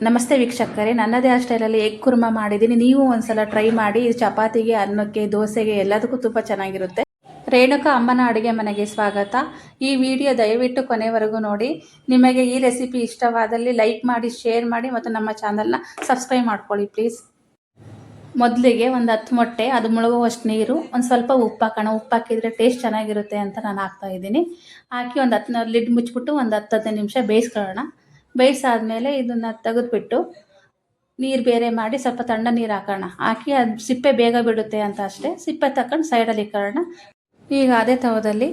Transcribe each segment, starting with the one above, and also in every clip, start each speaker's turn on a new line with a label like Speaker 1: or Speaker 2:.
Speaker 1: ನಮಸ್ತೆ ವೀಕ್ಷಕರೇ, ನನ್ನದೇ ಸ್ಟೈಲಲ್ಲಿ ಎಗ್ ಕುರ್ಮಾ ಮಾಡಿದ್ದೀನಿ. ನೀವು ಒಂದ್ಸಲ ಟ್ರೈ ಮಾಡಿ. ಚಪಾತಿಗೆ, ಅನ್ನಕ್ಕೆ, ದೋಸೆಗೆ ಎಲ್ಲದಕ್ಕೂ ತುಂಬ ಚೆನ್ನಾಗಿರುತ್ತೆ. ರೇಣುಕಾ ಅಮ್ಮನ ಅಡುಗೆ ಮನೆಗೆ ಸ್ವಾಗತ. ಈ ವಿಡಿಯೋ ದಯವಿಟ್ಟು ಕೊನೆವರೆಗೂ ನೋಡಿ. ನಿಮಗೆ ಈ ರೆಸಿಪಿ ಇಷ್ಟವಾದಲ್ಲಿ ಲೈಕ್ ಮಾಡಿ, ಶೇರ್ ಮಾಡಿ ಮತ್ತು ನಮ್ಮ ಚಾನಲ್ನ ಸಬ್ಸ್ಕ್ರೈಬ್ ಮಾಡ್ಕೊಳ್ಳಿ ಪ್ಲೀಸ್. ಮೊದಲಿಗೆ ಒಂದು 10 ಮೊಟ್ಟೆ, ಅದು ಮುಳುಗುವಷ್ಟು ನೀರು, ಒಂದು ಸ್ವಲ್ಪ ಉಪ್ಪು ಹಾಕೋಣ. ಉಪ್ಪು ಹಾಕಿದರೆ ಟೇಸ್ಟ್ ಚೆನ್ನಾಗಿರುತ್ತೆ ಅಂತ ನಾನು ಹಾಕ್ತಾಯಿದ್ದೀನಿ. ಹಾಕಿ ಒಂದು 10 ಲಿಡ್ ಮುಚ್ಚಿಬಿಟ್ಟು ಒಂದು 10-15 ನಿಮಿಷ ಬೇಯಿಸ್ಕೊಳ್ಳೋಣ. ಬೇಯಿಸಾದ್ಮೇಲೆ ಇದನ್ನು ತೆಗೆದುಬಿಟ್ಟು ನೀರು ಬೇರೆ ಮಾಡಿ ಸ್ವಲ್ಪ ತಣ್ಣ ನೀರು ಹಾಕೋಣ. ಹಾಕಿ ಅದು ಸಿಪ್ಪೆ ಬೇಗ ಬಿಡುತ್ತೆ ಅಂತ ಅಷ್ಟೇ. ಸಿಪ್ಪೆ ತಗೊಂಡು ಸೈಡಲ್ಲಿ ಇಕ್ಕೊಳ್ಳೋಣ. ಈಗ ಅದೇ ತವದಲ್ಲಿ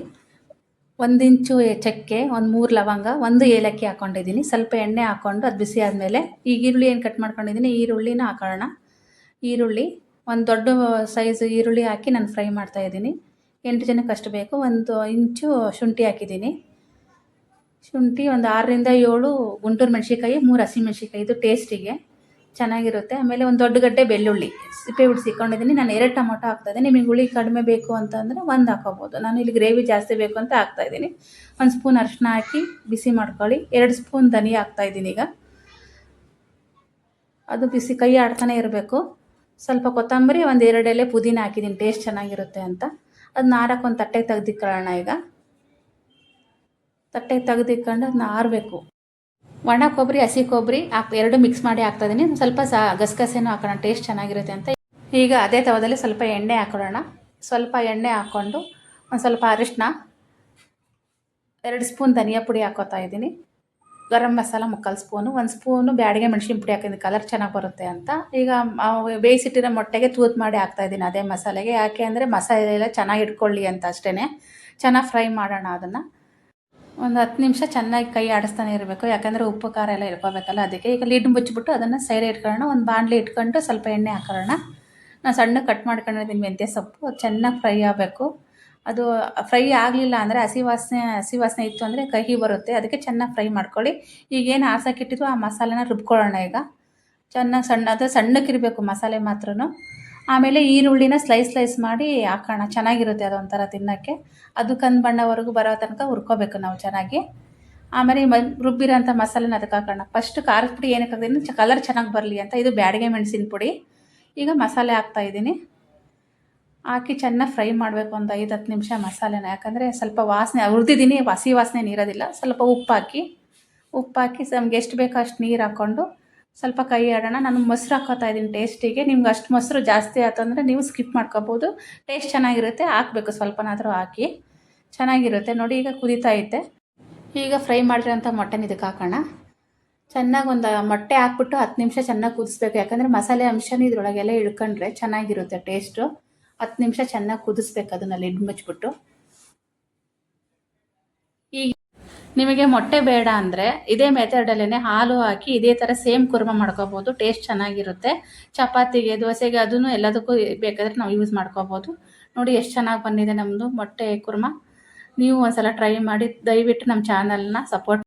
Speaker 1: 1 ಇಂಚು ಚಕ್ಕೆ, ಒಂದು 3 ಲವಂಗ, 1 ಏಲಕ್ಕಿ ಹಾಕ್ಕೊಂಡಿದ್ದೀನಿ. ಸ್ವಲ್ಪ ಎಣ್ಣೆ ಹಾಕ್ಕೊಂಡು ಅದು ಬಿಸಿ ಆದಮೇಲೆ ಈಗ ಈರುಳ್ಳಿ ಏನು ಕಟ್ ಮಾಡ್ಕೊಂಡಿದ್ದೀನಿ, ಈರುಳ್ಳಿನ ಹಾಕೋಣ. ಈರುಳ್ಳಿ ಒಂದು ದೊಡ್ಡ ಸೈಜ್ ಈರುಳ್ಳಿ ಹಾಕಿ ನಾನು ಫ್ರೈ ಮಾಡ್ತಾಯಿದ್ದೀನಿ. 8 ಜನಕ್ಕೆ ಅಷ್ಟು ಬೇಕು. 1 ಇಂಚು ಶುಂಠಿ ಹಾಕಿದ್ದೀನಿ. ಶುಂಠಿ ಒಂದು 6ರಿಂದ 7 ಗುಂಟೂರು ಮೆಣಸಿನ್ಕಾಯಿ, 3 ಹಸಿಮೆಣಸಿನ್ಕಾಯಿ, ಇದು ಟೇಸ್ಟಿಗೆ ಚೆನ್ನಾಗಿರುತ್ತೆ. ಆಮೇಲೆ ಒಂದು ದೊಡ್ಡ ಗಡ್ಡೆ ಬೆಳ್ಳುಳ್ಳಿ ಸಿಪ್ಪೆ ಬಿಡಿಸಿ ಇಟ್ಕೊಂಡಿದ್ದೀನಿ. ನಾನು 2 ಟೊಮೊಟೊ ಹಾಕ್ತಾಯಿದ್ದೀನಿ. ನಿಮಗೆ ಹುಳಿ ಕಡಿಮೆ ಬೇಕು ಅಂತಂದರೆ 1 ಹಾಕೋಬೋದು. ನಾನು ಇಲ್ಲಿ ಗ್ರೇವಿ ಜಾಸ್ತಿ ಬೇಕು ಅಂತ ಹಾಕ್ತಾಯಿದ್ದೀನಿ. 1 ಸ್ಪೂನ್ ಅರಿಶಿನ ಹಾಕಿ ಬಿಸಿ ಮಾಡ್ಕೊಳ್ಳಿ. 2 ಸ್ಪೂನ್ ಧನಿಯಾ ಹಾಕ್ತಾಯಿದ್ದೀನಿ. ಈಗ ಅದು ಬಿಸಿ ಕೈ ಆಡ್ತಾನೆ ಇರಬೇಕು. ಸ್ವಲ್ಪ ಕೊತ್ತಂಬರಿ, ಒಂದು 2 ಎಲೆ ಪುದೀನ ಹಾಕಿದ್ದೀನಿ, ಟೇಸ್ಟ್ ಚೆನ್ನಾಗಿರುತ್ತೆ ಅಂತ. ಅದನ್ನ ಆರಕ್ಕೆ ಒಂದು ತಟ್ಟೆಗೆ ತೆಗೆದಿಕ್ಕೊಳ್ಳೋಣ. ಈಗ ತಟ್ಟೆಗೆ ತೆಗೆದಿಕ್ಕೊಂಡು ಅದನ್ನ ಆರಬೇಕು. ಒಣ ಕೊಬ್ಬರಿ, ಹಸಿ ಕೊಬ್ಬರಿ ಎರಡು ಮಿಕ್ಸ್ ಮಾಡಿ ಹಾಕ್ತಾಯಿದ್ದೀನಿ. ಸ್ವಲ್ಪ ಗಸಗಸೆನೂ ಹಾಕೋಣ, ಟೇಸ್ಟ್ ಚೆನ್ನಾಗಿರುತ್ತೆ ಅಂತ. ಈಗ ಅದೇ ತವದಲ್ಲಿ ಸ್ವಲ್ಪ ಎಣ್ಣೆ ಹಾಕೊಳ್ಳೋಣ. ಸ್ವಲ್ಪ ಎಣ್ಣೆ ಹಾಕ್ಕೊಂಡು ಒಂದು ಸ್ವಲ್ಪ ಅರಿಶಿನ, 2 ಸ್ಪೂನ್ ಧನಿಯಾ ಪುಡಿ ಹಾಕೋತಾ ಇದ್ದೀನಿ. ಗರಂ ಮಸಾಲ 3/4 ಸ್ಪೂನು, 1 ಸ್ಪೂನು ಬ್ಯಾಡಿಗೆ ಮೆಣಸಿನ ಪುಡಿ ಹಾಕಿದ್ದೀನಿ, ಕಲರ್ ಚೆನ್ನಾಗಿ ಬರುತ್ತೆ ಅಂತ. ಈಗ ಬೇಯಿಸಿಟ್ಟಿರೋ ಮೊಟ್ಟೆಗೆ ತೂತು ಮಾಡಿ ಹಾಕ್ತಾಯಿದ್ದೀನಿ ಅದೇ ಮಸಾಲೆಗೆ. ಯಾಕೆ ಅಂದರೆ ಮಸಾಲೆ ಎಲ್ಲ ಚೆನ್ನಾಗಿ ಇಟ್ಕೊಳ್ಳಿ ಅಂತ ಅಷ್ಟೇ. ಚೆನ್ನಾಗಿ ಫ್ರೈ ಮಾಡೋಣ. ಅದನ್ನು ಒಂದು 10 ನಿಮಿಷ ಚೆನ್ನಾಗಿ ಕೈ ಆಡಿಸ್ತಾನೆ ಇರಬೇಕು, ಯಾಕಂದರೆ ಉಪ್ಪು ಖಾರ ಎಲ್ಲ ಇಟ್ಕೋಬೇಕಲ್ಲ, ಅದಕ್ಕೆ. ಈಗ ಲಿಡ್ ಮುಚ್ಚಿಬಿಟ್ಟು ಅದನ್ನು ಸೈಡ್ ಇಟ್ಕೊಳ್ಳೋಣ. ಒಂದು ಬಾಣಲಿ ಇಟ್ಕೊಂಡು ಸ್ವಲ್ಪ ಎಣ್ಣೆ ಹಾಕೊಳ್ಳೋಣ. ನಾನು ಸಣ್ಣ ಕಟ್ ಮಾಡ್ಕೊಂಡಿದ್ದೀನಿ ಮೆಂತ್ಯ ಸೊಪ್ಪು. ಅದು ಚೆನ್ನಾಗಿ ಫ್ರೈ ಆಗಬೇಕು. ಅದು ಫ್ರೈ ಆಗಲಿಲ್ಲ ಅಂದರೆ ಹಸಿ ವಾಸನೆ ಇತ್ತು ಅಂದರೆ ಕಹಿ ಬರುತ್ತೆ. ಅದಕ್ಕೆ ಚೆನ್ನಾಗಿ ಫ್ರೈ ಮಾಡ್ಕೊಳ್ಳಿ. ಈಗೇನು ಆರ್ಸೋಕ್ಕಿಟ್ಟಿದ್ರು ಆ ಮಸಾಲೆನ ರುಬ್ಕೊಳ್ಳೋಣ. ಈಗ ಚೆನ್ನಾಗಿ ಸಣ್ಣಕ್ಕಿರಬೇಕು ಮಸಾಲೆ ಮಾತ್ರ. ಆಮೇಲೆ ಈರುಳ್ಳಿನ ಸ್ಲೈಸ್ ಮಾಡಿ ಹಾಕೋಣ. ಚೆನ್ನಾಗಿರುತ್ತೆ ಅದೊಂಥರ ತಿನ್ನೋಕ್ಕೆ. ಅದು ಕಂದು ಬಣ್ಣವರೆಗೂ ಬರೋ ತನಕ ಹುರ್ಕೋಬೇಕು ನಾವು ಚೆನ್ನಾಗಿ. ಆಮೇಲೆ ರುಬ್ಬಿರೋಂಥ ಮಸಾಲೆನ ಅದಕ್ಕೆ ಹಾಕೋಣ. ಫಸ್ಟ್ ಖಾರದ ಪುಡಿ ಏನಕ್ಕೆ ಹಾಕ್ತೀನಿ, ಕಲರ್ ಚೆನ್ನಾಗಿ ಬರಲಿ ಅಂತ. ಇದು ಬ್ಯಾಡಿಗೆ ಮೆಣಸಿನ ಪುಡಿ. ಈಗ ಮಸಾಲೆ ಹಾಕ್ತಾಯಿದ್ದೀನಿ. ಹಾಕಿ ಚೆನ್ನಾಗಿ ಫ್ರೈ ಮಾಡಬೇಕು ಒಂದು 5-10 ನಿಮಿಷ ಮಸಾಲೆನ. ಯಾಕಂದರೆ ಸ್ವಲ್ಪ ವಾಸನೆ ಹುರಿದಿದ್ದೀನಿ, ಹಸಿ ವಾಸನೆ ಇರೋದಿಲ್ಲ. ಸ್ವಲ್ಪ ಉಪ್ಪು ಹಾಕಿ ನಮ್ಗೆ ಎಷ್ಟು ಬೇಕೋ ಅಷ್ಟು ನೀರು ಹಾಕ್ಕೊಂಡು ಸ್ವಲ್ಪ ಕೈ ಆಡೋಣ. ನಾನು ಮೊಸರು ಹಾಕ್ಕೋತಾ ಇದ್ದೀನಿ ಟೇಸ್ಟಿಗೆ. ನಿಮ್ಗೆ ಅಷ್ಟು ಮೊಸರು ಜಾಸ್ತಿ ಆಯ್ತಂದರೆ ನೀವು ಸ್ಕಿಪ್ ಮಾಡ್ಕೋಬೋದು. ಟೇಸ್ಟ್ ಚೆನ್ನಾಗಿರುತ್ತೆ. ಹಾಕಬೇಕು ಸ್ವಲ್ಪನಾದರೂ ಹಾಕಿ, ಚೆನ್ನಾಗಿರುತ್ತೆ ನೋಡಿ. ಈಗ ಕುದೀತಾ ಐತೆ. ಈಗ ಫ್ರೈ ಮಾಡಿರೋಂಥ ಮೊಟ್ಟೆನ ಇದಕ್ಕೆ ಹಾಕೋಣ. ಚೆನ್ನಾಗಿ ಒಂದು ಮೊಟ್ಟೆ ಹಾಕ್ಬಿಟ್ಟು 10 ನಿಮಿಷ ಚೆನ್ನಾಗಿ ಕುದಿಸ್ಬೇಕು. ಯಾಕಂದರೆ ಮಸಾಲೆ ಅಂಶನೂ ಇದ್ರೊಳಗೆಲ್ಲ ಇಳ್ಕೊಂಡ್ರೆ ಚೆನ್ನಾಗಿರುತ್ತೆ ಟೇಸ್ಟು. 10 ನಿಮಿಷ ಚೆನ್ನಾಗಿ ಕುದಿಸ್ಬೇಕು ಅದನ್ನು ಲಿಡ್ ಮುಚ್ಚಿಬಿಟ್ಟು. ಈಗ ನಿಮಗೆ ಮೊಟ್ಟೆ ಬೇಡ ಅಂದರೆ ಇದೇ ಮೆಥಡಲ್ಲೇ ಹಾಲು ಹಾಕಿ ಇದೇ ಥರ ಸೇಮ್ ಕುರ್ಮಾ ಮಾಡ್ಕೋಬೋದು. ಟೇಸ್ಟ್ ಚೆನ್ನಾಗಿರುತ್ತೆ. ಚಪಾತಿಗೆ, ದೋಸೆಗೆ, ಅದನ್ನು ಎಲ್ಲದಕ್ಕೂ ಬೇಕಾದರೆ ನಾವು ಯೂಸ್ ಮಾಡ್ಕೋಬೋದು. ನೋಡಿ ಎಷ್ಟು ಚೆನ್ನಾಗಿ ಬಂದಿದೆ ನಮ್ಮದು ಮೊಟ್ಟೆ ಕುರ್ಮಾ. ನೀವು ಒಂದ್ಸಲ ಟ್ರೈ ಮಾಡಿ. ದಯವಿಟ್ಟು ನಮ್ಮ ಚಾನಲ್ನ ಸಪೋರ್ಟ್